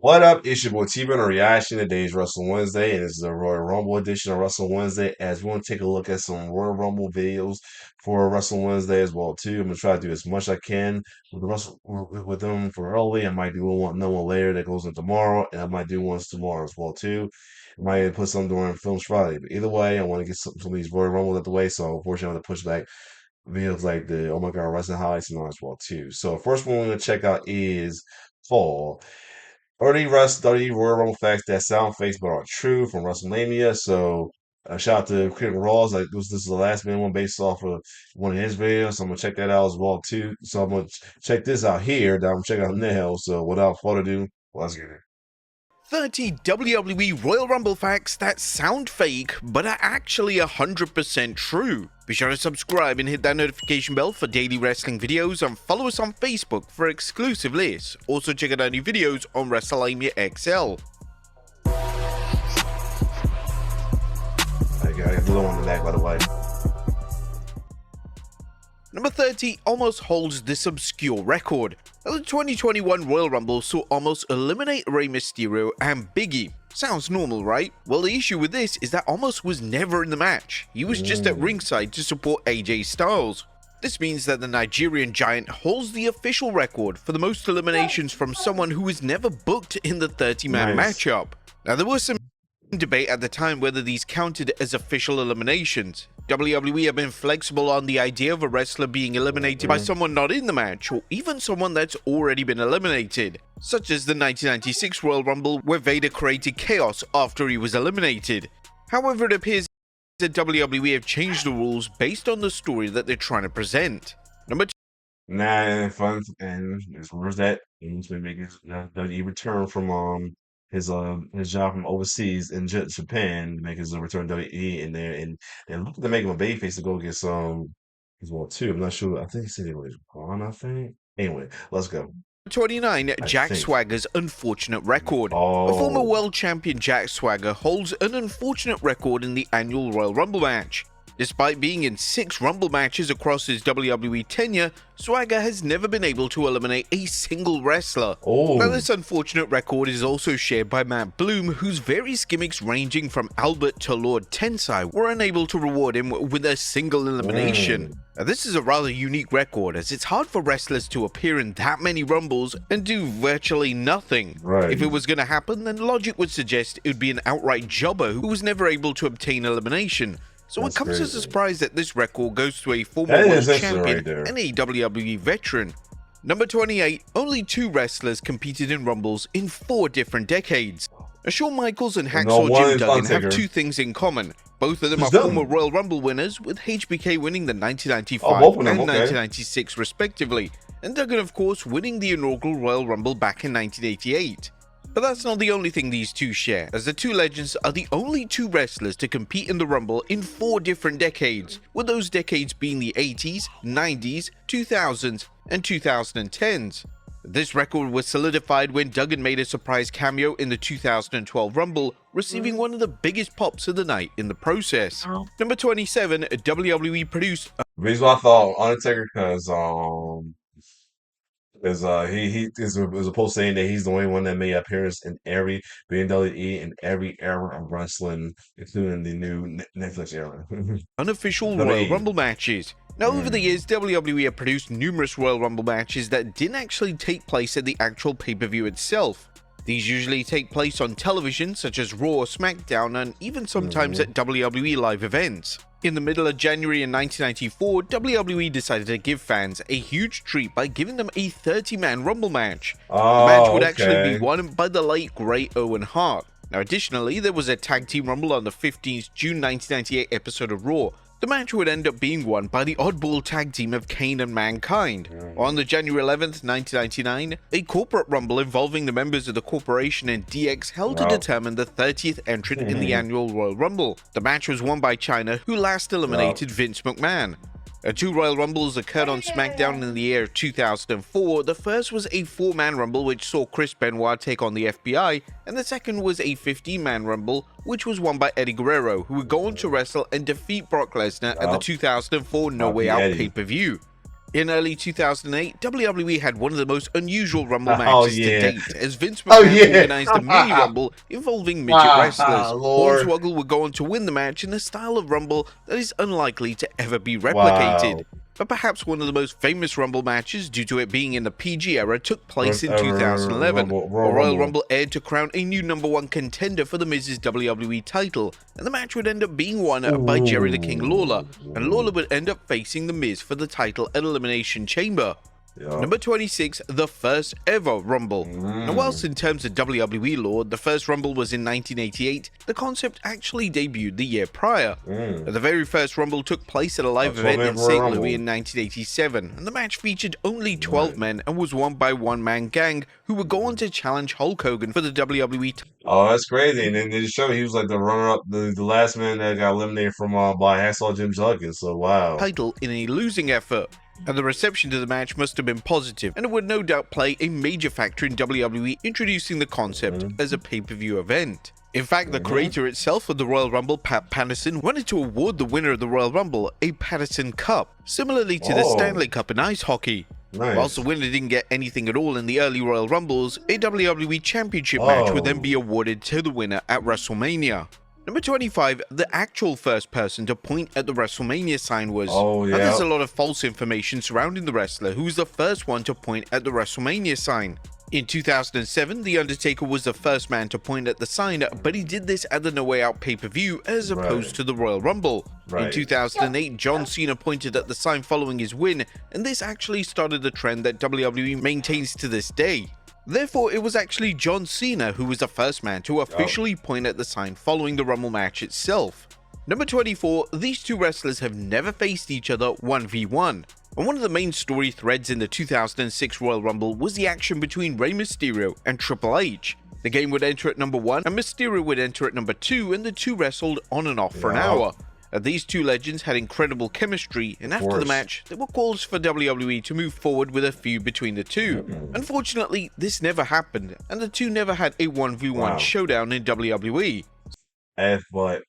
What up? It's your boy T-Ben, a reaction to today's Wrestle Wednesday, and this is a Royal Rumble edition of Wrestle Wednesday. As we want to take a look at some Royal Rumble videos for Wrestle Wednesday as well too. I'm gonna try to do as much I can with the Russell with them for early. I might do another one later that goes in tomorrow, and I might do ones tomorrow as well too. I might put some during Films Friday, but either way, I want to get some of these Royal Rumble out the way. So unfortunately, I'm gonna push back videos like the Oh My God Wrestling highlights and all as well too. So first one we're gonna check out is Fall. 30 Royal Rumble facts that sound fake but are true from WrestleMania. So shout out to Critic Rawls. Like this is the last minute one based off of one of his videos. So I'm gonna check that out as well too. So I'm gonna check this out here that I'm checking out now. So without further ado, let's get it. 30 WWE Royal Rumble facts that sound fake but are actually 100% true. Be sure to subscribe and hit that notification bell for daily wrestling videos and follow us on Facebook for exclusive lists. Also check out our new videos on WrestleMania XL. I got a little on the back by the way. Number 30 almost holds this obscure record. The 2021 Royal Rumble saw almost eliminate Rey Mysterio and Big E. Sounds normal, right? Well, the issue with this is that Almost was never in the match. He was just at ringside to support AJ Styles. This means that the Nigerian giant holds the official record for the most eliminations from someone who was never booked in the 30-man matchup. Now, there was some debate at the time whether these counted as official eliminations. WWE have been flexible on the idea of a wrestler being eliminated by someone not in the match, or even someone that's already been eliminated, such as the 1996 Royal Rumble where Vader created chaos after he was eliminated. However, it appears that WWE have changed the rules based on the story that they're trying to present. Number 2. Nah, fun and there's rumors that he's been making WWE return from his job from overseas in Japan to make his return to WWE in there and looking to make him a babyface to go get some as well too. I'm not sure. I think he said he was gone, I think. Anyway, let's go. 29, I Jack think. Swagger's unfortunate record. A former Oh, world champion Jack Swagger holds an unfortunate record in the annual Royal Rumble match. Despite being in 6 Rumble matches across his WWE tenure, Swagger has never been able to eliminate a single wrestler. Now, this unfortunate record is also shared by Matt Bloom, whose various gimmicks ranging from Albert to Lord Tensai were unable to reward him with a single elimination. Now, this is a rather unique record, as it's hard for wrestlers to appear in that many Rumbles and do virtually nothing. Right. If it was going to happen, then logic would suggest it would be an outright jobber who was never able to obtain elimination. So That's it comes as a crazy. surprise that this record goes to a former That world is interesting champion right there. and a WWE veteran. Number 28, only 2 wrestlers competed in Rumbles in 4 different decades. Now, Shawn Michaels and Hacksaw one Jim is Duggan have Undertaker. 2 things in common. Both of them Who's are Duggan? former Royal Rumble winners, with HBK winning the 1995 Oh, both of them, and okay. 1996 respectively, and Duggan of course winning the inaugural Royal Rumble back in 1988. But that's not the only thing these two share, as the two legends are the only 2 wrestlers to compete in the Rumble in 4 different decades, with those decades being the 80s, 90s, 2000s, and 2010s. This record was solidified when Duggan made a surprise cameo in the 2012 Rumble, receiving one of the biggest pops of the night in the process. Number 27, WWE produced The reason why I thought Undertaker because he is a post saying that he's the only one that made appearance in every WWE in every era of wrestling, including the new Netflix era. unofficial Royal WWE. Rumble matches. Now, over the years, WWE have produced numerous Royal Rumble matches that didn't actually take place at the actual pay-per-view itself. These usually take place on television, such as Raw or SmackDown, and even sometimes at WWE live events. In the middle of January in 1994, WWE decided to give fans a huge treat by giving them a 30-man Rumble match. The match would actually be won by the late great Owen Hart. Now, additionally, there was a tag team Rumble on the 15th June 1998 episode of Raw. The match would end up being won by the oddball tag team of Kane and Mankind. On the January 11th, 1999, a corporate rumble involving the members of the corporation and DX held to determine the 30th entrant in the annual Royal Rumble. The match was won by Chyna, who last eliminated Vince McMahon. 2 Royal Rumbles occurred on SmackDown in the year of 2004. The first was a 4-man Rumble, which saw Chris Benoit take on the FBI, and the second was a 15-man Rumble, which was won by Eddie Guerrero, who would go on to wrestle and defeat Brock Lesnar at the 2004 No Way Out pay-per-view. In early 2008, WWE had one of the most unusual Rumble Oh matches to yeah. date, as Vince Oh McMahon yeah. organized a mini Rumble involving midget Wow, wrestlers. Lord. Hornswoggle would go on to win the match in a style of Rumble that is unlikely to ever be replicated. Wow. But perhaps one of the most famous Rumble matches, due to it being in the PG era, took place First in ever 2011. Royal A Royal Rumble. Rumble aired to crown a new #1 contender for the Miz's WWE title, and the match would end up being won by Jerry the King Lawler, and Lawler would end up facing the Miz for the title at Elimination Chamber. Yeah. Number 26, the first ever Rumble. Now, whilst in terms of WWE lore, the first Rumble was in 1988, the concept actually debuted the year prior. The very first Rumble took place at a live event in St. Louis in 1987, and the match featured only 12 men and was won by one-man gang, who would go on to challenge Hulk Hogan for the WWE title. Oh, that's crazy. And then they show he was like the runner-up, the last man that got eliminated from by Hacksaw Jim Duggan. So wow. In a losing effort. And the reception to the match must have been positive, and it would no doubt play a major factor in WWE introducing the concept as a pay-per-view event. In fact, the creator itself of the Royal Rumble, Pat Patterson, wanted to award the winner of the Royal Rumble a Patterson Cup, similarly to the Stanley Cup in ice hockey. Nice. Whilst the winner didn't get anything at all in the early Royal Rumbles, a WWE Championship match would then be awarded to the winner at WrestleMania. Number 25, the actual first person to point at the WrestleMania sign was... Now, there's a lot of false information surrounding the wrestler who was the first one to point at the WrestleMania sign. In 2007, The Undertaker was the first man to point at the sign, but he did this at the No Way Out pay-per-view as opposed to the Royal Rumble. In 2008, John Cena pointed at the sign following his win, and this actually started the trend that WWE maintains to this day. Therefore, it was actually John Cena who was the first man to officially point at the sign following the Rumble match itself. Number 24, these two wrestlers have never faced each other 1v1. And one of the main story threads in the 2006 Royal Rumble was the action between Rey Mysterio and Triple H. The game would enter at number 1 and Mysterio would enter at number 2, and the two wrestled on and off for an hour. These two legends had incredible chemistry, and after the match, there were calls for WWE to move forward with a feud between the two. Unfortunately, this never happened, and the two never had a 1v1 showdown in WWE. But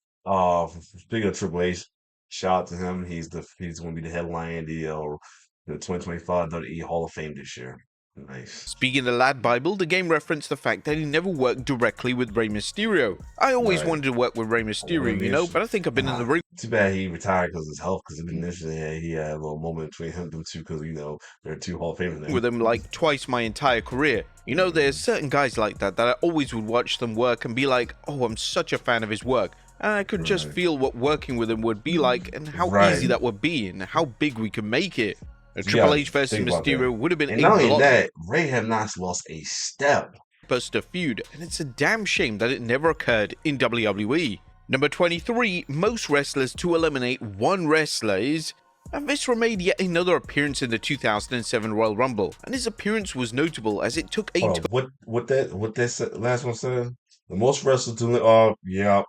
speaking of Triple H, shout out to him. He's going to be the headline in the 2025 WWE Hall of Fame this year. Nice. Speaking of the Lad Bible, the game referenced the fact that he never worked directly with Rey Mysterio. I always wanted to work with Rey Mysterio, you know, but I think I've been in the ring. Too bad he retired because of his health, because initially he had a little moment between them two, because, you know, they're two Hall of Famers now. With them like twice my entire career. You know, there's certain guys like that I always would watch them work and be like, oh, I'm such a fan of his work. And I could just feel what working with him would be like, and how easy that would be, and how big we could make it. Triple H versus Mysterio would have been and not only that, Rey have not lost a step. Buster feud, and it's a damn shame that it never occurred in WWE. Number 23, most wrestlers to eliminate one wrestler is... Viscera made yet another appearance in the 2007 Royal Rumble, and his appearance was notable as it took a... What that last one said? The most wrestlers to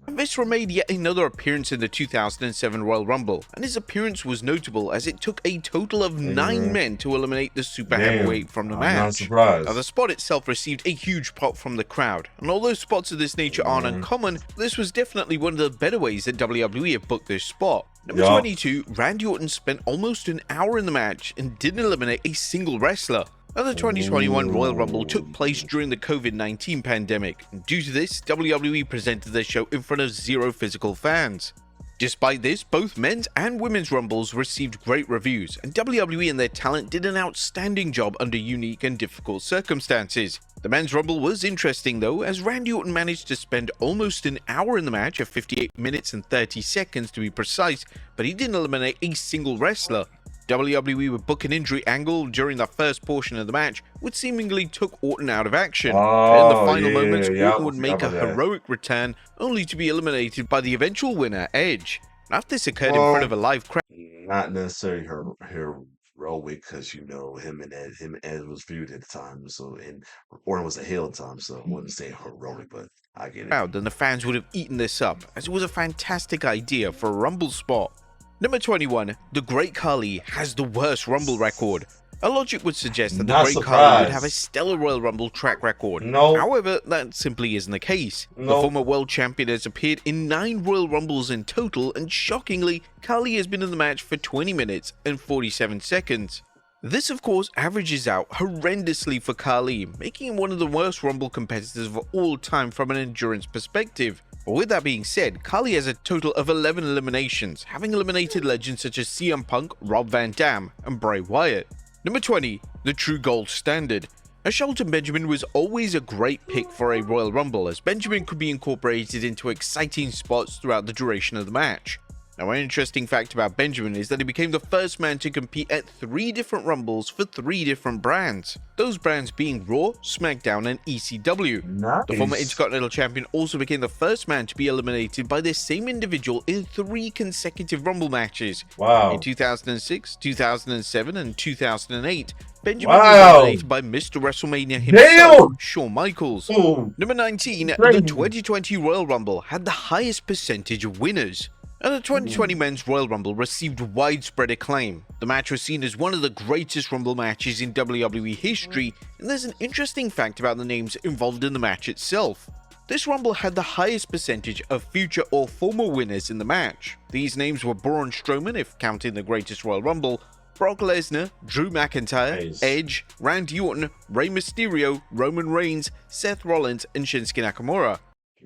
Viscera made yet another appearance in the 2007 Royal Rumble, and his appearance was notable as it took a total of 9 men to eliminate the super heavyweight from the match. Not surprised. Now, the spot itself received a huge pop from the crowd, and although spots of this nature aren't uncommon, this was definitely one of the better ways that WWE have booked this spot. Number 22, Randy Orton spent almost an hour in the match and didn't eliminate a single wrestler. Now, the 2021 Royal Rumble took place during the COVID-19 pandemic, and due to this, WWE presented their show in front of 0 physical fans. Despite this, both men's and women's Rumbles received great reviews, and WWE and their talent did an outstanding job under unique and difficult circumstances. The men's Rumble was interesting though, as Randy Orton managed to spend almost an hour in the match, of 58 minutes and 30 seconds to be precise, but he didn't eliminate a single wrestler. WWE would book an injury angle during the first portion of the match, which seemingly took Orton out of action. In the final moments, Orton would make a heroic return, only to be eliminated by the eventual winner, Edge. After this occurred in front of a live crowd... Not necessarily heroic, because, you know, him and Ed was feud at the time, so, and Orton was a heel at the time, so I wouldn't say heroic, but I get it. Then the fans would have eaten this up, as it was a fantastic idea for a Rumble spot. Number 21, the Great Khali has the worst Rumble record. A logic would suggest that the Not Great Khali would have a surprised. stellar Royal Rumble track record. No, However, that simply isn't the case. The no. former world champion has appeared in 9 Royal Rumbles in total, and shockingly, Khali has been in the match for 20 minutes and 47 seconds. This of course averages out horrendously for Khali, making him one of the worst Rumble competitors of all time from an endurance perspective. But with that being said, Khali has a total of 11 eliminations, having eliminated legends such as CM Punk, Rob Van Dam, and Bray Wyatt. Number 20, the true gold standard. Now, Shelton Benjamin was always a great pick for a Royal Rumble, as Benjamin could be incorporated into exciting spots throughout the duration of the match. Now, an interesting fact about Benjamin is that he became the first man to compete at 3 different Rumbles for 3 different brands, those brands being Raw, SmackDown, and ECW. The former Nice. Intercontinental Champion also became the first man to be eliminated by the same individual in 3 consecutive Rumble matches. In Wow. 2006, 2007, and 2008, Benjamin was Wow. eliminated by Mr. WrestleMania himself, Damn. Shawn Michaels. Ooh. Number 19, the Crazy. 2020 Royal Rumble had the highest percentage of winners. And the 2020 Men's Royal Rumble received widespread acclaim. The match was seen as one of the greatest Rumble matches in WWE history, and there's an interesting fact about the names involved in the match itself. This Rumble had the highest percentage of future or former winners in the match. These names were Braun Strowman, if counting the greatest Royal Rumble, Brock Lesnar, Drew McIntyre, Nice. Edge, Randy Orton, Rey Mysterio, Roman Reigns, Seth Rollins, and Shinsuke Nakamura.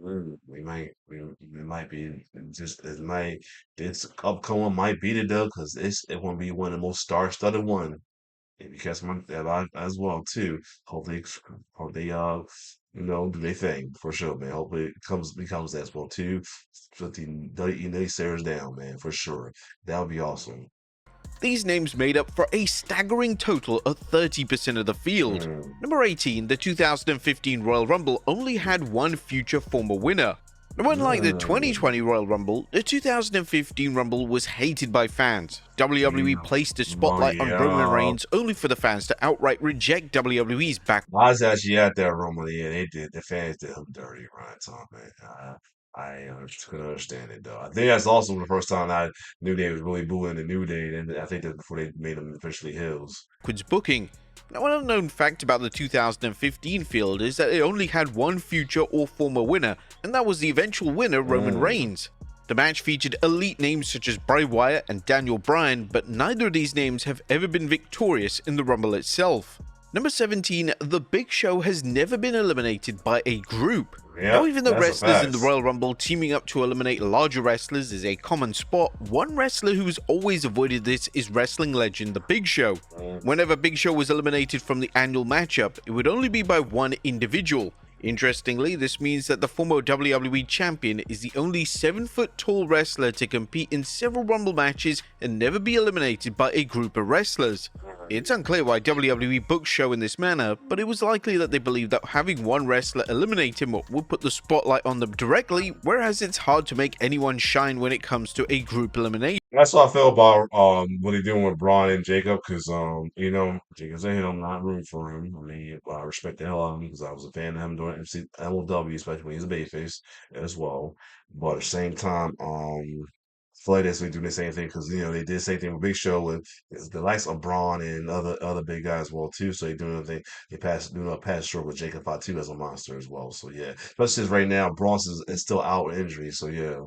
We might be just it might this upcoming might beat it though because it won't be one of the most star-studded one. And because as well too. Hope they do their thing for sure, man. Hopefully it becomes that as well too. Put the naysayers down, man, for sure. That would be awesome. These names made up for a staggering total of 30% of the field. Mm. Number 18, the 2015 Royal Rumble only had one future former winner. Now, unlike the 2020 Royal Rumble, the 2015 Rumble was hated by fans. WWE placed a spotlight on Roman Reigns only for the fans to outright reject WWE's back. I was actually at that Rumble. Yeah, they did. The fans did him dirty, right, Tom, man. Just couldn't understand it though. I think that's also the first time I knew they was really booing the New Day, and I think that's before they made them officially heels. Booking. Now, an unknown fact about the 2015 field is that it only had one future or former winner, and that was the eventual winner, Roman Reigns. The match featured elite names such as Bray Wyatt and Daniel Bryan, but neither of these names have ever been victorious in the Rumble itself. Number 17, The Big Show has never been eliminated by a group. Now, even though That's a wrestlers in the fact. Royal Rumble teaming up to eliminate larger wrestlers is a common spot, one wrestler who's always avoided this is wrestling legend The Big Show. Whenever Big Show was eliminated from the annual matchup, it would only be by one individual. Interestingly, this means that the former WWE champion is the only 7-foot-tall wrestler to compete in several Rumble matches and never be eliminated by a group of wrestlers. It's unclear why WWE booked Show in this manner, but it was likely that they believed that having one wrestler eliminate him would put the spotlight on them directly, whereas it's hard to make anyone shine when it comes to a group elimination. That's what I feel about what they're doing with Braun and Jacob, because Jacob's a heel, I'm not rooting for him. I mean, I respect the hell out of him because I was a fan of him during MLW, especially when he was a babyface as well. But at the same time, feel like they're doing the same thing because they did the same thing with Big Show with the likes of Braun and other big guys as well too. So they doing the thing. They doing a pass short with Jacob too as a monster as well. So yeah, especially since right now Braun is still out with injury. So yeah.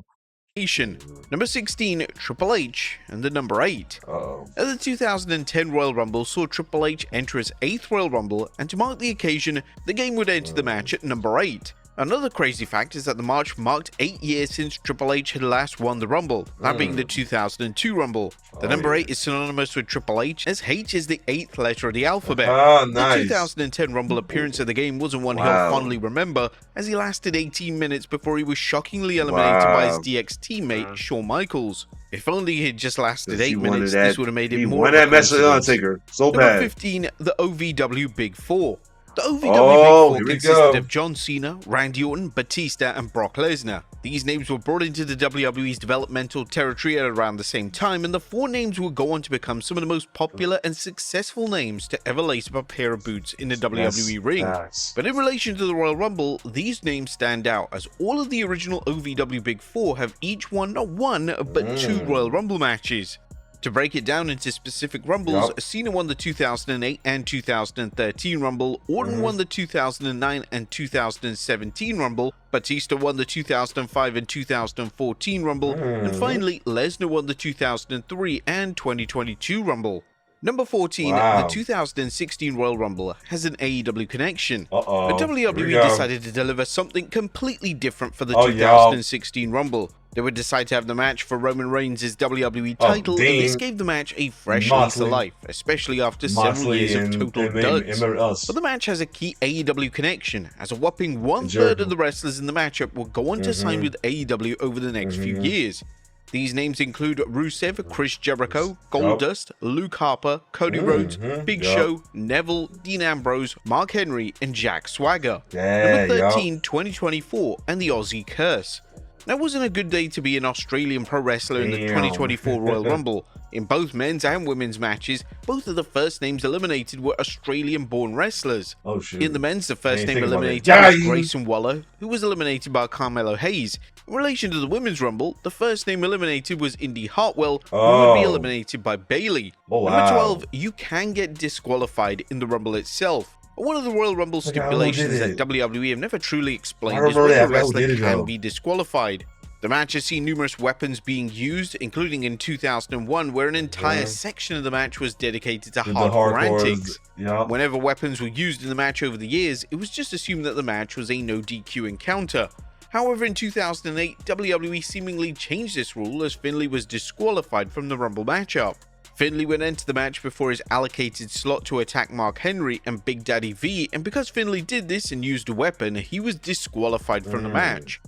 Number 16, Triple H, and the number 8. Uh-oh. At the 2010 Royal Rumble saw Triple H enter his 8th Royal Rumble, and to mark the occasion, the game would enter the match at number 8. Another crazy fact is that the March marked 8 years since Triple H had last won the Rumble, that being the 2002 Rumble. The number 8 is synonymous with Triple H, as H is the 8th letter of the alphabet. Nice. The 2010 Rumble appearance of the game wasn't one he'll fondly remember, as he lasted 18 minutes before he was shockingly eliminated by his DX teammate, Shawn Michaels. If only he had just lasted 8 minutes, this would have made it more of a match with coincidence. Undertaker so Number bad. 15, the OVW Big Four. The OVW here we Big Four consisted go. of John Cena, Randy Orton, Batista, and Brock Lesnar. These names were brought into the WWE's developmental territory at around the same time, and the 4 names would go on to become some of the most popular and successful names to ever lace up a pair of boots in the WWE ring. But in relation to the Royal Rumble, these names stand out, as all of the original OVW Big Four have each won not one, but 2 Royal Rumble matches. To break it down into specific Rumbles, Yup. Cena won the 2008 and 2013 Rumble, Orton won the 2009 and 2017 Rumble, Batista won the 2005 and 2014 Rumble, and finally, Lesnar won the 2003 and 2022 Rumble. Number 14, the Wow. 2016 Royal Rumble has an AEW connection. Uh-oh. But Here we WWE go. decided to deliver something completely different for the Oh, y'all. 2016 Rumble. They would decide to have the match for Roman Reigns' WWE title, and this gave the match a fresh lease of life, especially after several years of total duds. But the match has a key AEW connection, as a whopping one-third of the wrestlers in the matchup will go on to sign with AEW over the next few years. These names include Rusev, Chris Jericho, Goldust, Luke Harper, Cody Rhodes, Big Show, Neville, Dean Ambrose, Mark Henry, and Jack Swagger. Number 13, 2024, and the Aussie Curse. That wasn't a good day to be an Australian pro wrestler in the 2024 Royal Rumble. In both men's and women's matches, both of the first names eliminated were Australian-born wrestlers. Oh, shit. In the men's, the first name think about eliminated it. was Grayson Waller, who was eliminated by Carmelo Hayes. In relation to the women's Rumble, the first name eliminated was Indy Hartwell, who would be eliminated by Bayley. Oh, Number wow. 12, you can get disqualified in the Rumble itself. But one of the Royal Rumble stipulations that WWE have never truly explained is whether a wrestler can be disqualified. The match has seen numerous weapons being used, including in 2001, where an entire section of the match was dedicated to hardcore antics. Whenever weapons were used in the match over the years, it was just assumed that the match was a no DQ encounter. However, in 2008, WWE seemingly changed this rule as Finlay was disqualified from the Rumble matchup. Finlay would enter the match before his allocated slot to attack Mark Henry and Big Daddy V, and because Finlay did this and used a weapon, he was disqualified from the match.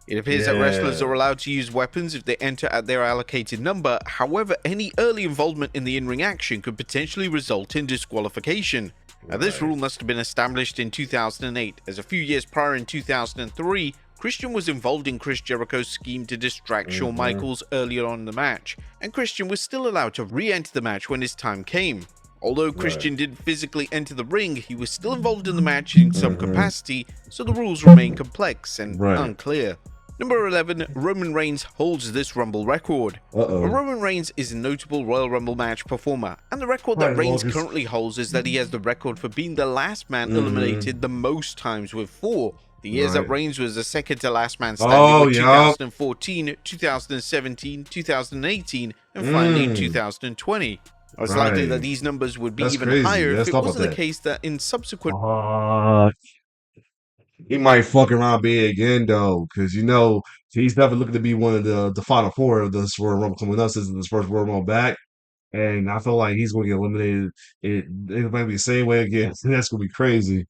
It appears that wrestlers are allowed to use weapons if they enter at their allocated number. However, any early involvement in the in-ring action could potentially result in disqualification. Now, this rule must have been established in 2008, as a few years prior in 2003, Christian was involved in Chris Jericho's scheme to distract Shawn Michaels earlier on in the match, and Christian was still allowed to re-enter the match when his time came. Although Christian didn't physically enter the ring, he was still involved in the match in some capacity, so the rules remain complex and unclear. Number 11, Roman Reigns holds this Rumble record. Roman Reigns is a notable Royal Rumble match performer, and the record that Reigns currently holds is that he has the record for being the last man eliminated the most times with 4. The years that Reigns was the second to last man standing were 2014, 2017, 2018, and finally in 2020. It's likely that these numbers would be even higher if it wasn't the case that in subsequent... He might fuck around big again though, because he's definitely looking to be one of the final four of this Royal Rumble coming up. This is his first Royal Rumble back, and I feel like he's going to get eliminated. It might be the same way again. That's going to be crazy.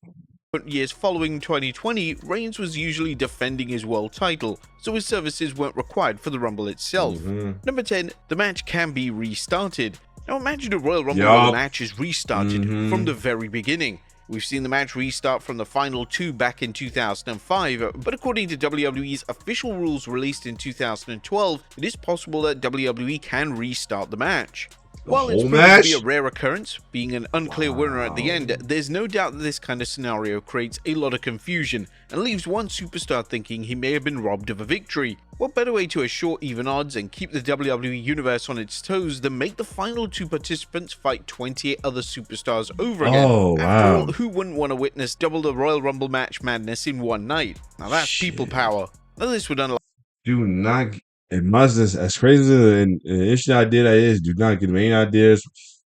Years following 2020, Reigns was usually defending his world title, so his services weren't required for the Rumble itself. Number 10, the match can be restarted. Now imagine a Royal Rumble where the match is restarted from the very beginning. We've seen the match restart from the final 2 back in 2005, but according to WWE's official rules released in 2012, it is possible that WWE can restart the match. While it's proven to be a rare occurrence, being an unclear winner at the end, there's no doubt that this kind of scenario creates a lot of confusion and leaves one superstar thinking he may have been robbed of a victory. What better way to assure even odds and keep the WWE universe on its toes than make the final 2 participants fight 28 other superstars over again? After all, who wouldn't want to witness double the Royal Rumble match madness in one night? Now that's people power. Now this would unlock... Do not... It must, as crazy and interesting idea that is, do not get them any ideas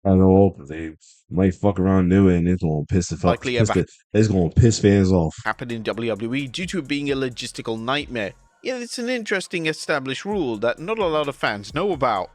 at all, because they might fuck around and do it, and it's going to it's going to piss fans off. Happened in WWE due to it being a logistical nightmare. Yet it's an interesting established rule that not a lot of fans know about.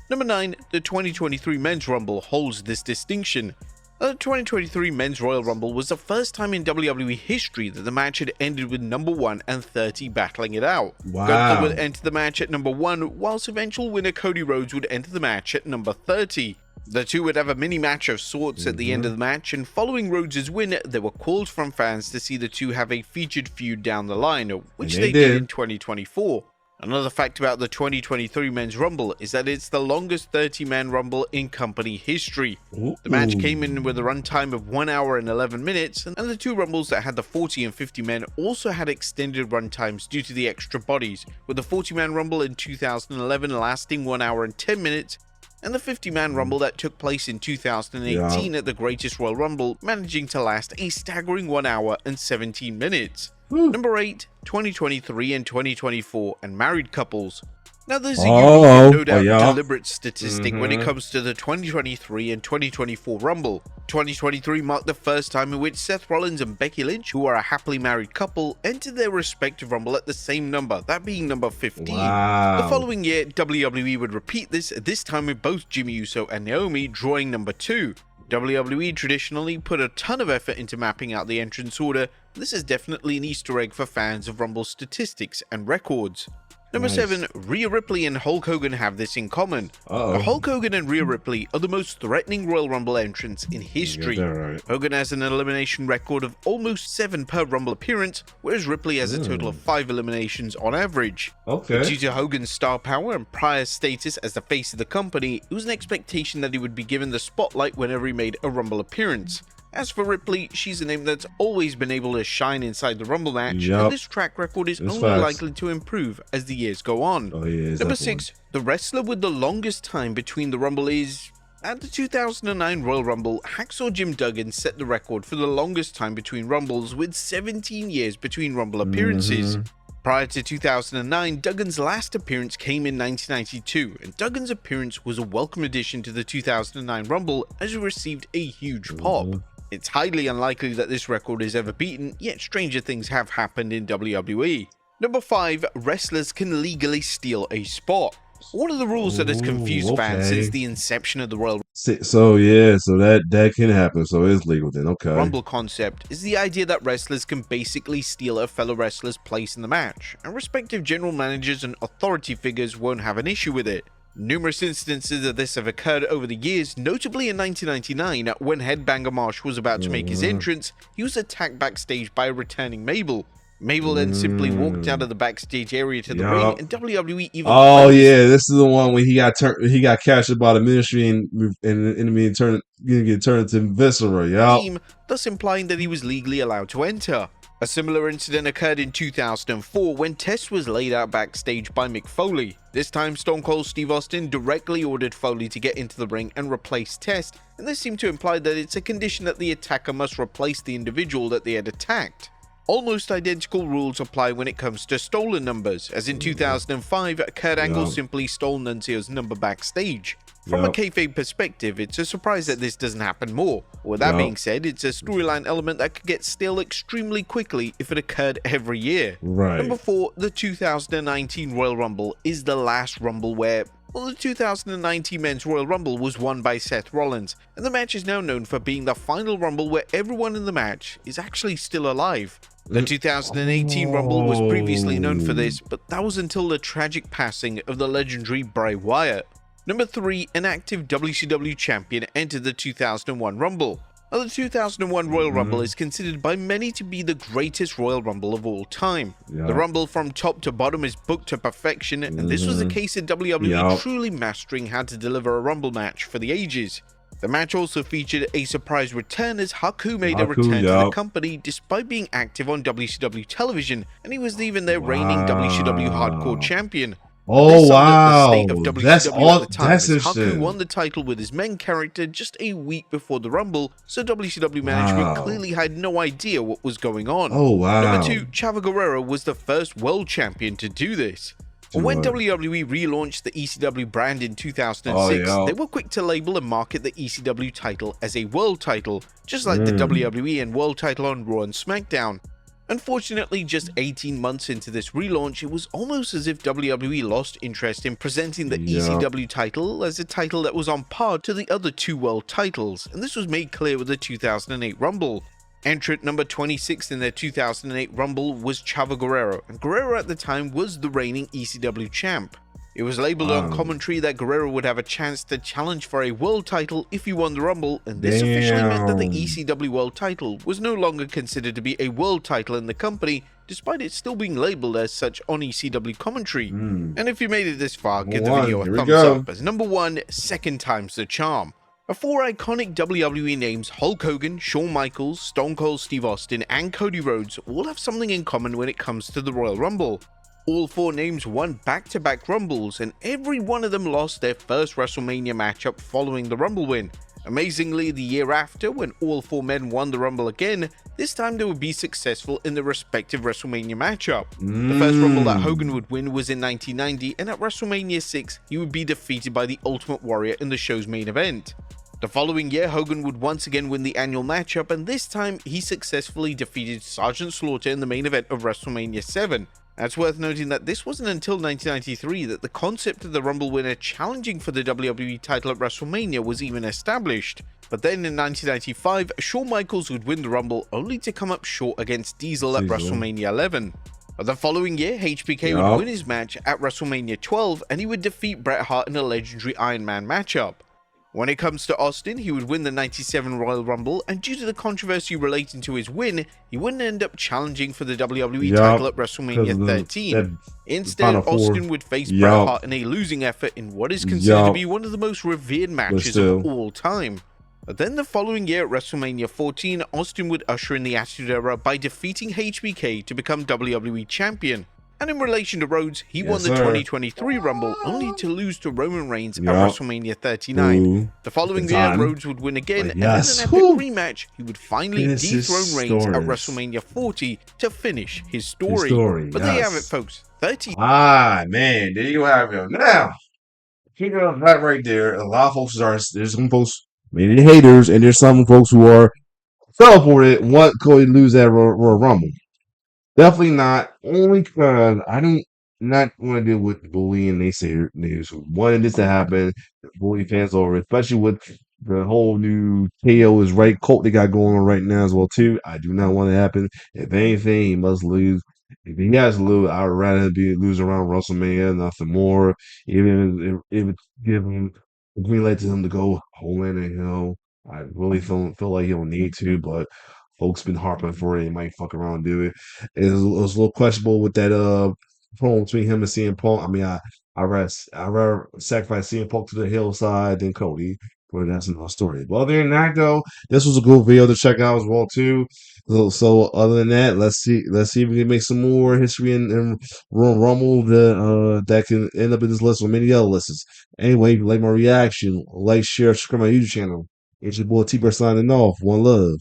Number 9, the 2023 Men's Rumble holds this distinction. The 2023 Men's Royal Rumble was the first time in WWE history that the match had ended with number 1 and 30 battling it out. Gunther would enter the match at number 1, whilst eventual winner Cody Rhodes would enter the match at number 30. The two would have a mini match of sorts at the end of the match, and following Rhodes' win, there were calls from fans to see the two have a featured feud down the line, which they did in 2024. Another fact about the 2023 Men's Rumble is that it's the longest 30-man Rumble in company history. The match came in with a runtime of 1 hour and 11 minutes, and the 2 Rumbles that had the 40 and 50 men also had extended runtimes due to the extra bodies, with the 40-man Rumble in 2011 lasting 1 hour and 10 minutes, and the 50-man Rumble that took place in 2018 at the Greatest Royal Rumble, managing to last a staggering 1 hour and 17 minutes. Number 8, 2023 and 2024 and married couples. Now, there's a unique and no doubt deliberate statistic when it comes to the 2023 and 2024 Rumble. 2023 marked the first time in which Seth Rollins and Becky Lynch, who are a happily married couple, entered their respective Rumble at the same number, that being number 15. The following year, WWE would repeat this time with both Jimmy Uso and Naomi drawing number 2. WWE traditionally put a ton of effort into mapping out the entrance order. This is definitely an Easter egg for fans of Rumble statistics and records. Number 7, Rhea Ripley and Hulk Hogan have this in common. Hulk Hogan and Rhea Ripley are the most threatening Royal Rumble entrants in history. Hogan has an elimination record of almost 7 per Rumble appearance, whereas Ripley has a total of 5 eliminations on average. Due to Hogan's star power and prior status as the face of the company, it was an expectation that he would be given the spotlight whenever he made a Rumble appearance. As for Ripley, she's a name that's always been able to shine inside the Rumble match, and this track record is only likely to improve as the years go on. Number 6, the wrestler with the longest time between the Rumble is... At the 2009 Royal Rumble, Hacksaw Jim Duggan set the record for the longest time between Rumbles with 17 years between Rumble appearances. Prior to 2009, Duggan's last appearance came in 1992, and Duggan's appearance was a welcome addition to the 2009 Rumble as it received a huge pop. It's highly unlikely that this record is ever beaten, yet stranger things have happened in WWE. Number 5, wrestlers can legally steal a spot. One of the rules that has confused fans since the inception of the Royal So that can happen. So it's legal then. Rumble concept is the idea that wrestlers can basically steal a fellow wrestler's place in the match, and respective general managers and authority figures won't have an issue with it. Numerous instances of this have occurred over the years, notably in 1999 when Headbanger Marsh was about to make his entrance. He was attacked backstage by a returning Mabel. Mabel then simply walked out of the backstage area to the ring, and WWE even this is the one when he got captured by the ministry and enemy turned to Viscera. Thus implying that he was legally allowed to enter. A similar incident occurred in 2004 when Test was laid out backstage by Mick Foley. This time, Stone Cold Steve Austin directly ordered Foley to get into the ring and replace Test, and this seemed to imply that it's a condition that the attacker must replace the individual that they had attacked. Almost identical rules apply when it comes to stolen numbers, as in 2005, Kurt Angle simply stole Nuncio's number backstage. From a kayfabe perspective, it's a surprise that this doesn't happen more. With that being said, it's a storyline element that could get stale extremely quickly if it occurred every year. Number 4, the 2019 Royal Rumble is the last Rumble where... Well, the 2019 Men's Royal Rumble was won by Seth Rollins, and the match is now known for being the final Rumble where everyone in the match is actually still alive. The 2018 Rumble was previously known for this, but that was until the tragic passing of the legendary Bray Wyatt. Number 3, an active WCW champion entered the 2001 Rumble. Now, the 2001 Royal Rumble is considered by many to be the greatest Royal Rumble of all time. The Rumble from top to bottom is booked to perfection, and this was the case of WWE truly mastering how to deliver a Rumble match for the ages. The match also featured a surprise return as Haku made a return to the company despite being active on WCW television, and he was even their reigning WCW Hardcore Champion. Oh wow! That's Haku won the title with his main character just a week before the Rumble, so WCW management clearly had no idea what was going on. Oh wow! Number 2, Chavo Guerrero was the first world champion to do this. When WWE relaunched the ECW brand in 2006, they were quick to label and market the ECW title as a world title, just like the WWE and world title on Raw and SmackDown. Unfortunately, just 18 months into this relaunch, it was almost as if WWE lost interest in presenting the ECW title as a title that was on par to the other 2 world titles, and this was made clear with the 2008 Rumble. Entrant number 26 in their 2008 Rumble was Chavo Guerrero, and Guerrero at the time was the reigning ECW champ. It was labeled on commentary that Guerrero would have a chance to challenge for a world title if he won the Rumble, and this officially meant that the ECW world title was no longer considered to be a world title in the company, despite it still being labeled as such on ECW commentary. And if you made it this far, give the video a thumbs up, as number 1, second time's the charm. The 4 iconic WWE names Hulk Hogan, Shawn Michaels, Stone Cold Steve Austin, and Cody Rhodes all have something in common when it comes to the Royal Rumble. All four names won back-to-back Rumbles, and every one of them lost their first WrestleMania matchup following the Rumble win. Amazingly, the year after, when all four men won the Rumble again, this time they would be successful in their respective WrestleMania matchup. The first Rumble that Hogan would win was in 1990, and at WrestleMania 6, he would be defeated by the Ultimate Warrior in the show's main event. The following year, Hogan would once again win the annual matchup, and this time he successfully defeated Sergeant Slaughter in the main event of WrestleMania 7. Now, it's worth noting that this wasn't until 1993 that the concept of the Rumble winner challenging for the WWE title at WrestleMania was even established. But then in 1995, Shawn Michaels would win the Rumble only to come up short against Diesel at WrestleMania 11. The following year, HBK would win his match at WrestleMania 12 and he would defeat Bret Hart in a legendary Iron Man matchup. When it comes to Austin, he would win the 97 Royal Rumble, and due to the controversy relating to his win, he wouldn't end up challenging for the WWE title at WrestleMania 13. Instead, Austin would face Bret Hart in a losing effort in what is considered to be one of the most revered matches of all time. But then the following year at WrestleMania 14, Austin would usher in the Attitude Era by defeating HBK to become WWE Champion. And in relation to Rhodes, he won the 2023 Rumble, only to lose to Roman Reigns at WrestleMania 39. The following year, Rhodes would win again, and in an epic rematch, he would finally dethrone Reigns at WrestleMania 40 to finish his story. But there you have it, folks. Man, there you have it. Now, keep it up right there. A lot of folks there's some folks, maybe haters, and there's some folks who are fell for it, want Cody to lose that Royal Rumble. Definitely not. Only because I don't not want to deal with bullying naysayer news. Wanted this to happen. Bully fans over, especially with the whole new KO is right cult they got going on right now as well too. I do not want it to happen. If anything, he must lose. If he has to lose, I would rather be lose around WrestleMania, nothing more. Even if it give him a green light to him to go Homeland and Hill. I really feel like he don't need to, but folks been harping for it. He might fuck around and do it. It was a little questionable with that promo between him and CM Punk. I mean, I rather sacrifice CM Punk to the hillside than Cody. But that's another story. But other than that, though, this was a good video to check out as well too. So other than that, let's see if we can make some more history and Rumble that can end up in this list or many other lists. Anyway, if you like my reaction, like, share, subscribe to my YouTube channel. It's your boy T-Bird signing off. One love.